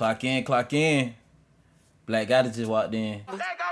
Clock in, clock in. Black guy that just walked in. Let go.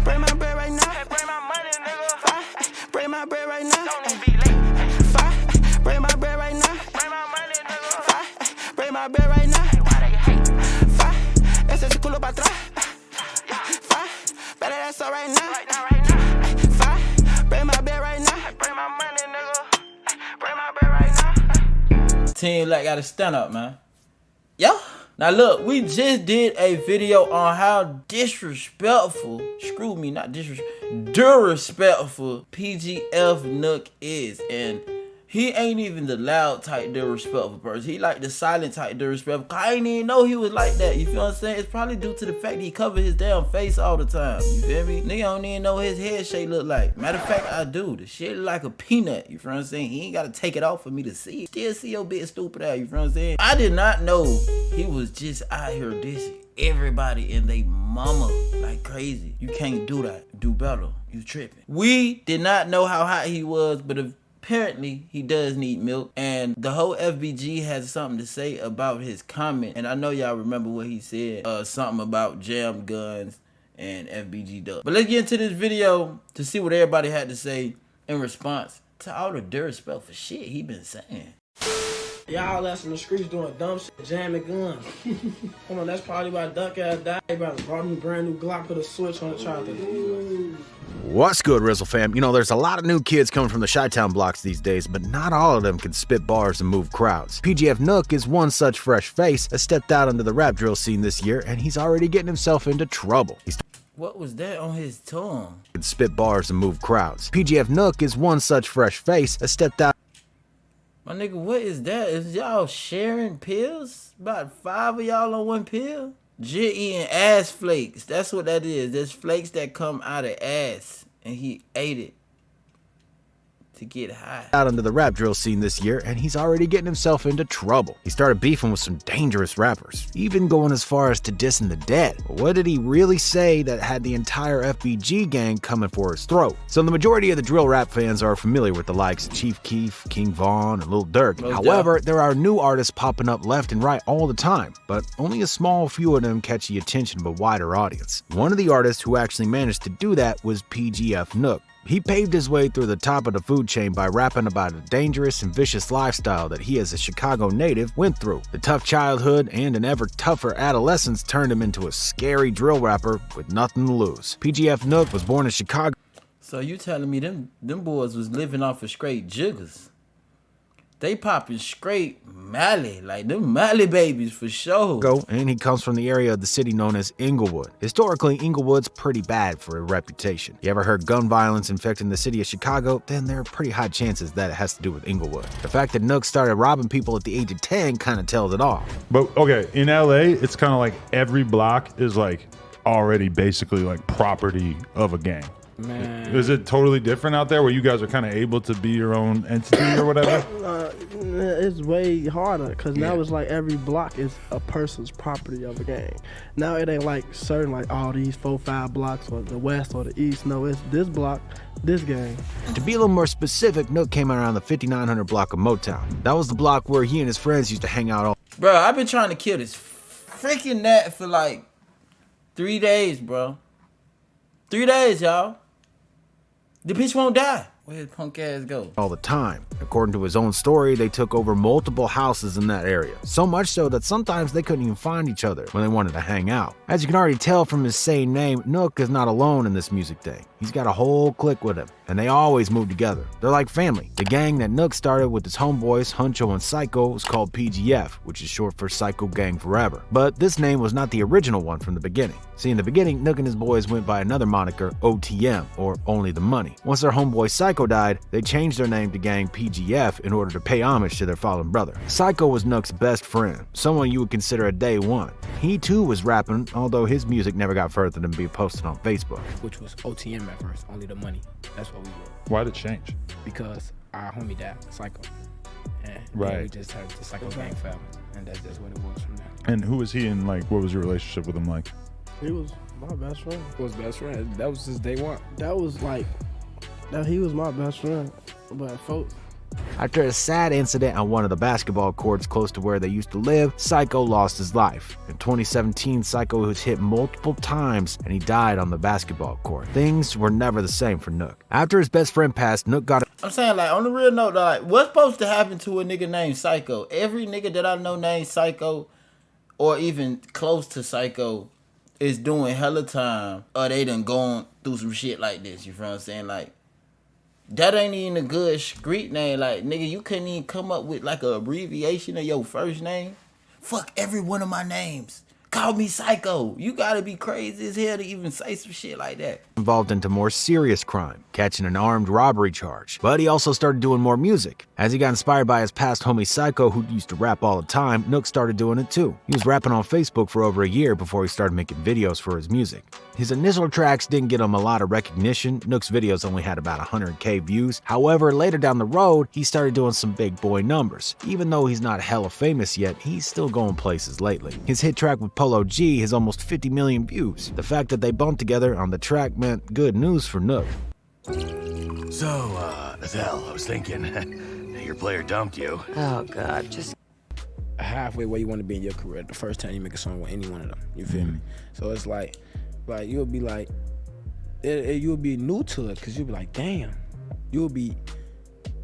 Bring my bread right now. Bring my money, nigga. Bring my bread right now. Don't even be late. Bring my bread right now. Bring my money, nigga. Bring my bread right now. Why they hate? Ese se culo pa' atrás. Better that's all right now. Bring my bread right now. Bring my money, nigga. Bring my bread right now. Team Black gotta stand up, man. Yo. Now look, we just did a video on how disrespectful, screw me, not disrespectful PGF Nook is. And he ain't even the loud type disrespectful person. He like the silent type disrespectful. I didn't even know he was like that. You feel what I'm saying? It's probably due to the fact that he covered his damn face all the time. You feel me? Nigga don't even know what his head shape look like. Matter of fact, I do. The shit look like a peanut. You feel what I'm saying? He ain't gotta take it off for me to see. Still see your big stupid ass. You feel what I'm saying? I did not know he was just out here dissing everybody and they mama like crazy. You can't do that. Do better. You tripping. We did not know how hot he was, but apparently he does need milk, and the whole FBG has something to say about his comment. And I know y'all remember what he said, something about jam guns and FBG dub. But let's get into this video to see what everybody had to say in response to all the disrespectful shit he been saying. Y'all that's in the streets doing dumb shit, jamming guns. Come on, that's probably why Duck ass died. They brought me a brand new Glock, put a switch on the charger. What's good, Rizzle fam? You know, there's a lot of new kids coming from the Chi-Town blocks these days, but not all of them can spit bars and move crowds. PGF Nook is one such fresh face that stepped out into the rap drill scene this year, and he's already getting himself into trouble. What was that on his tongue? Can spit bars and move crowds. PGF Nook is one such fresh face that stepped out. My nigga, what is that? Is y'all sharing pills? About 5 of y'all on one pill? Jit eating ass flakes. That's what that is. There's flakes that come out of ass. And he ate it to get high. Out into the rap drill scene this year, and he's already getting himself into trouble. He started beefing with some dangerous rappers, even going as far as to dissing the dead. But what did he really say that had the entire FBG gang coming for his throat? So the majority of the drill rap fans are familiar with the likes of Chief Keef, King Von, and Lil Durk. However, there are new artists popping up left and right all the time, but only a small few of them catch the attention of a wider audience. One of the artists who actually managed to do that was PGF Nook. He paved his way through the top of the food chain by rapping about a dangerous and vicious lifestyle that he as a Chicago native went through. The tough childhood and an ever tougher adolescence turned him into a scary drill rapper with nothing to lose. PGF Nook was born in Chicago. So you telling me them boys was living off of straight jiggers? They popping straight Mally, like them Mally babies for sure. And he comes from the area of the city known as Inglewood. Historically, Inglewood's pretty bad for a reputation. You ever heard gun violence infecting the city of Chicago? Then there are pretty high chances that it has to do with Inglewood. The fact that Nook started robbing people at the age of 10 kind of tells it all. But okay, in LA, it's kind of like every block is like already basically like property of a gang. Man. Is it totally different out there where you guys are kind of able to be your own entity or whatever? It's way harder because now it's like every block is a person's property of a gang. Now it ain't like certain like all these 4-5 blocks or the west or the east. No, it's this block, this gang. To be a little more specific, Nook came around the 5900 block of Motown. That was the block where he and his friends used to hang out all. Bro, I've been trying to kill this freaking gnat for like 3 days, bro. 3 days, y'all. The bitch won't die. Where his punk ass go? All the time. According to his own story, they took over multiple houses in that area. So much so that sometimes they couldn't even find each other when they wanted to hang out. As you can already tell from his same name, Nook is not alone in this music thing. He's got a whole clique with him, and they always move together. They're like family. The gang that Nook started with his homeboys, Huncho and Psycho, was called PGF, which is short for Psycho Gang Forever. But this name was not the original one from the beginning. See, in the beginning, Nook and his boys went by another moniker, OTM, or Only the Money. Once their homeboy Psycho died, they changed their name to Gang PGF in order to pay homage to their fallen brother. Psycho was Nook's best friend, someone you would consider a day one. He too was rapping, although his music never got further than being posted on Facebook. Which was OTM at first, Only the Money. That's what we were. Why'd it change? Because our homie died, Psycho. And right. We just turned to Psycho Gang Forever. And that's just what it was from there. And who was he and like what was your relationship with him like? He was my best friend. Was best friend. That was his day one. That was like, he was my best friend. But folks, After a sad incident on one of the basketball courts close to where they used to live, Psycho lost his life. In 2017, Psycho was hit multiple times and he died on the basketball court. Things were never the same for Nook. After his best friend passed, Nook got I'm saying, like, on the real note, though, like, what's supposed to happen to a nigga named Psycho? Every nigga that I know named Psycho, or even close to Psycho, is doing hella time, or they done gone through some shit like this, you feel what I'm saying? Like, that ain't even a good street name. Like, nigga, you couldn't even come up with, like, a abbreviation of your first name? Fuck every one of my names. Call me Psycho. You gotta be crazy as hell to even say some shit like that. involved into more serious crime, catching an armed robbery charge. But he also started doing more music. As he got inspired by his past homie Psycho, who used to rap all the time, Nook started doing it too. He was rapping on Facebook for over a year before he started making videos for his music. His initial tracks didn't get him a lot of recognition. Nook's videos only had about 100K views. However, later down the road, he started doing some big boy numbers. Even though he's not hella famous yet, he's still going places lately. His hit track with Polo G has almost 50 million views. The fact that they bumped together on the track meant good news for Nook. So, Adele, I was thinking, your player dumped you. Oh, God, just halfway where you want to be in your career the first time you make a song with any one of them. You feel me? So it's like you'll be like, you'll be new to it because you'll be like, damn. You'll be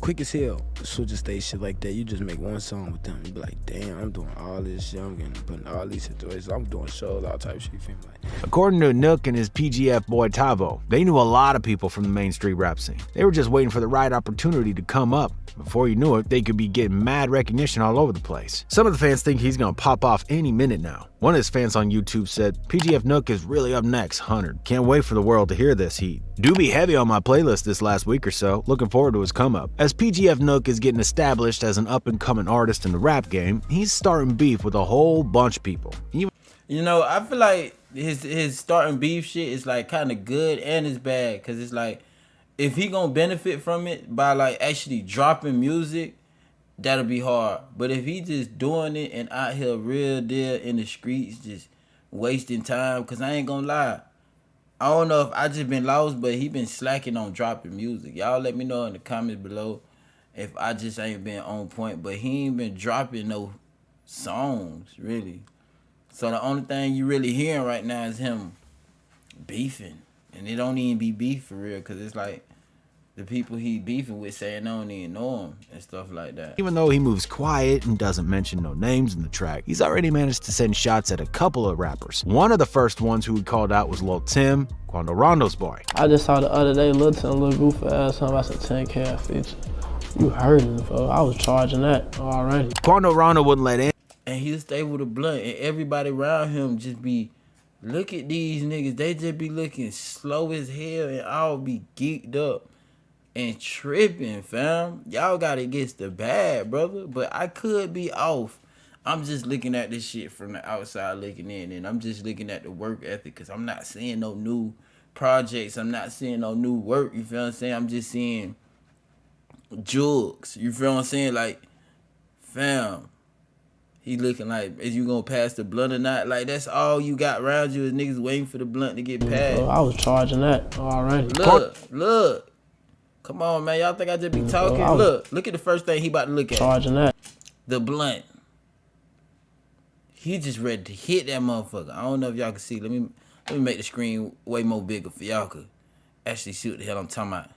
quick as hell to switch a stage, shit like that. You just make one song with them. You be like, damn, I'm doing all this shit. I'm getting put in all these situations. I'm doing shows, all type of shit. You feel me? Like, According to Nook and his PGF boy Tavo, they knew a lot of people from the mainstream rap scene. They were just waiting for the right opportunity to come up. Before you knew it, they could be getting mad recognition all over the place. Some of the fans think he's gonna pop off any minute now. One of his fans on YouTube said, PGF Nook is really up next, 100. Can't wait for the world to hear this heat. Do be heavy on my playlist this last week or so. Looking forward to his come up. As PGF Nook is getting established as an up and coming artist in the rap game, he's starting beef with a whole bunch of people. You know, I feel like his starting beef shit is like kind of good and it's bad, because it's like, if he gonna benefit from it by like actually dropping music, that'll be hard. But if he just doing it and out here real deal in the streets, just wasting time, because I ain't gonna lie, I don't know if I just been lost, but he been slacking on dropping music. Y'all let me know in the comments below if I just ain't been on point, but he ain't been dropping no songs, really. So the only thing you really hearing right now is him beefing. And it don't even be beef for real, because it's like the people he beefing with saying they don't even know him and stuff like that. Even though he moves quiet and doesn't mention no names in the track, he's already managed to send shots at a couple of rappers. One of the first ones who he called out was Lil Tim, Quando Rondo's boy. I just saw the other day Lil Tim, Lil Goofy ass, something about some 10K feature. You heard him, bro. I was charging that already. Quando Rondo wouldn't let in. And he'll stay with a blunt, and everybody around him just be, look at these niggas, they just be looking slow as hell, and I'll be geeked up and tripping, fam. Y'all gotta get the bad, brother. But I could be off. I'm just looking at this shit from the outside looking in, and I'm just looking at the work ethic, because I'm not seeing no new projects. I'm not seeing no new work, you feel what I'm saying? I'm just seeing jugs, you feel what I'm saying? Like, fam, he looking like, is you gonna pass the blunt or not? Like, that's all you got around you is niggas waiting for the blunt to get passed. Bro, I was charging that already. Look. Come on, man. Y'all think I just be talking? Look at the first thing he about to look at. Charging that. The blunt. He just ready to hit that motherfucker. I don't know if y'all can see. Let me make the screen way more bigger for y'all could actually see what the hell I'm talking about.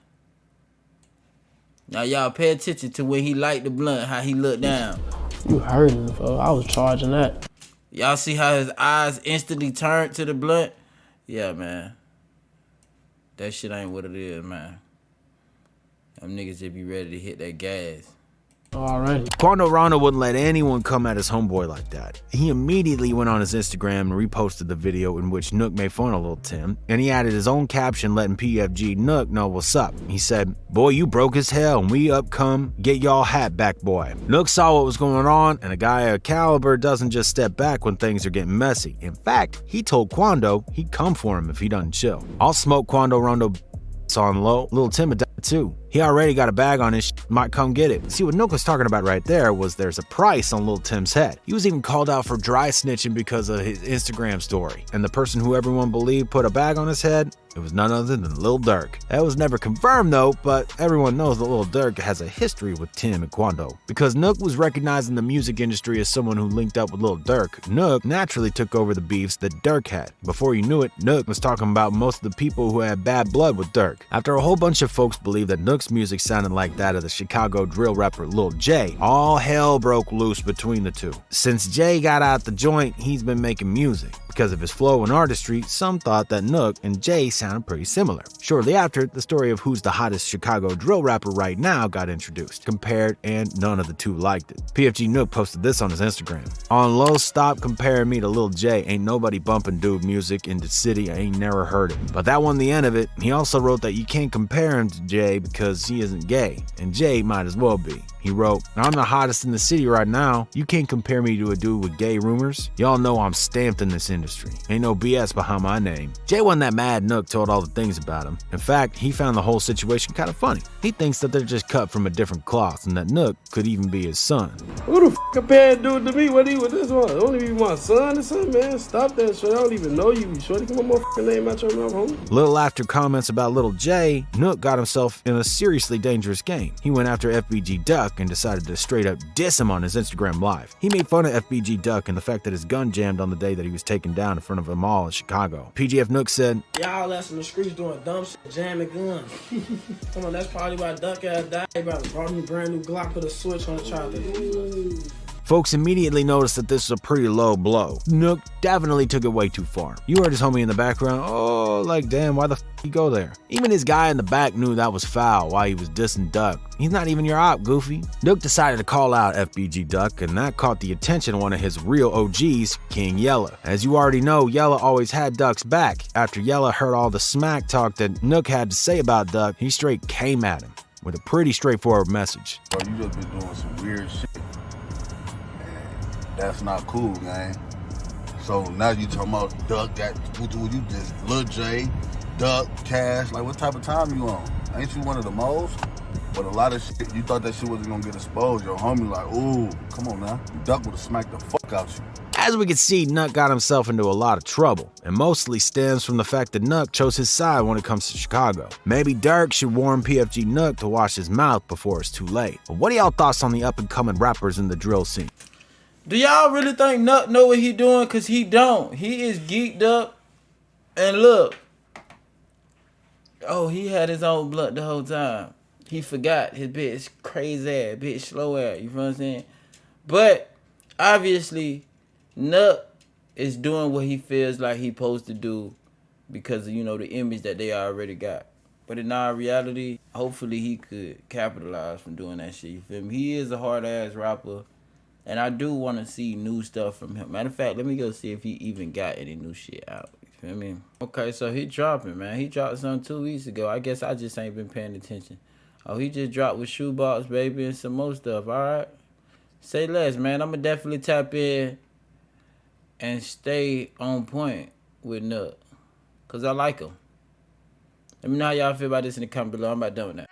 Now y'all pay attention to when he light the blunt, how he look down. You heard him, bro. I was charging that. Y'all see how his eyes instantly turned to the blunt? Yeah, man. That shit ain't what it is, man. Them niggas just be ready to hit that gas. Already. Quando Rondo wouldn't let anyone come at his homeboy like that. He immediately went on his Instagram and reposted the video in which Nook made fun of Lil Tim, and he added his own caption letting PFG Nook know what's up. He said, boy, you broke as hell and we up come, get y'all hat back, boy. Nook saw what was going on, and a guy of caliber doesn't just step back when things are getting messy. In fact, he told Quando he'd come for him if he doesn't chill. I'll smoke Quando Rondo on low. Lil Tim too. He already got a bag on his might come get it. See, what Nook was talking about right there was there's a price on Lil Tim's head. He was even called out for dry snitching because of his Instagram story. And the person who everyone believed put a bag on his head, it was none other than Lil Durk. That was never confirmed though, but everyone knows that Lil Durk has a history with Tim and Quando. Because Nook was recognized in the music industry as someone who linked up with Lil Durk, Nook naturally took over the beefs that Durk had. Before you knew it, Nook was talking about most of the people who had bad blood with Durk. After a whole bunch of folks believed that Nook's music sounded like that of the Chicago drill rapper Lil J, all hell broke loose between the two. Since Jay got out the joint, he's been making music. Because of his flow and artistry, some thought that Nook and Jay sounded pretty similar. Shortly after, the story of who's the hottest Chicago drill rapper right now got introduced, compared, and none of the two liked it. PFG Nook posted this on his Instagram. On low, stop comparing me to Lil J. Ain't nobody bumping dude music in the city, I ain't never heard it. But that wasn't the end of it. He also wrote that you can't compare him to Jay because he isn't gay, and Jay might as well be. He wrote, I'm the hottest in the city right now. You can't compare me to a dude with gay rumors. Y'all know I'm stamped in this industry. Ain't no BS behind my name. Jay wasn't that mad Nook told all the things about him. In fact, he found the whole situation kind of funny. He thinks that they're just cut from a different cloth and that Nook could even be his son. Who the f compared dude to me? What he with this one? Don't even be my son or something, man. Stop that shit. I don't even know you. Shorty, come on, motherfucking name out your mouth, homie. Little after comments about Lil J, Nook got himself in a seriously dangerous game. He went after FBG Duck and decided to straight up diss him on his Instagram live. He made fun of FBG Duck and the fact that his gun jammed on the day that he was taken down in front of a mall in Chicago. PGF Nook said, Y'all that's in the streets doing dumb shit, jamming guns. Come on, that's probably why Duck ass died. They about to brought me a brand new Glock, put a switch on the tripod. Folks immediately noticed that this was a pretty low blow. Nook definitely took it way too far. You heard his homie in the background, oh, like damn, why the f he go there? Even his guy in the back knew that was foul while he was dissing Duck. He's not even your op, Goofy. Nook decided to call out FBG Duck, and that caught the attention of one of his real OGs, King Yella. As you already know, Yella always had Duck's back. After Yella heard all the smack talk that Nook had to say about Duck, he straight came at him with a pretty straightforward message. Bro, you just been doing some weird shit. That's not cool, man. So now you talking about Duck, that what you just Lil J, Duck, Cash, like what type of time you on? Ain't you one of the most? But a lot of shit, you thought that shit wasn't gonna get exposed. Your homie like, ooh, come on now. Duck would've smacked the fuck out you. As we can see, Nuck got himself into a lot of trouble, and mostly stems from the fact that Nuck chose his side when it comes to Chicago. Maybe Durk should warn PFG Nuck to watch his mouth before it's too late. But what are y'all thoughts on the up-and-coming rappers in the drill scene? Do y'all really think Nuck know what he doing? Cause he don't. He is geeked up. And look. Oh, he had his own blunt the whole time. He forgot his bitch crazy ass, bitch slow ass. You feel what I'm saying? But obviously, Nuck is doing what he feels like he supposed to do because of, you know, the image that they already got. But in our reality, hopefully he could capitalize from doing that shit. You feel me? He is a hard ass rapper. And I do want to see new stuff from him. Matter of fact, let me go see if he even got any new shit out. You feel me? Okay, so he dropping, man. He dropped something 2 weeks ago. I guess I just ain't been paying attention. Oh, he just dropped with Shoebox, baby, and some more stuff. All right? Say less, man. I'm going to definitely tap in and stay on point with Nuck. Because I like him. Let me know how y'all feel about this in the comment below. I'm about done with that.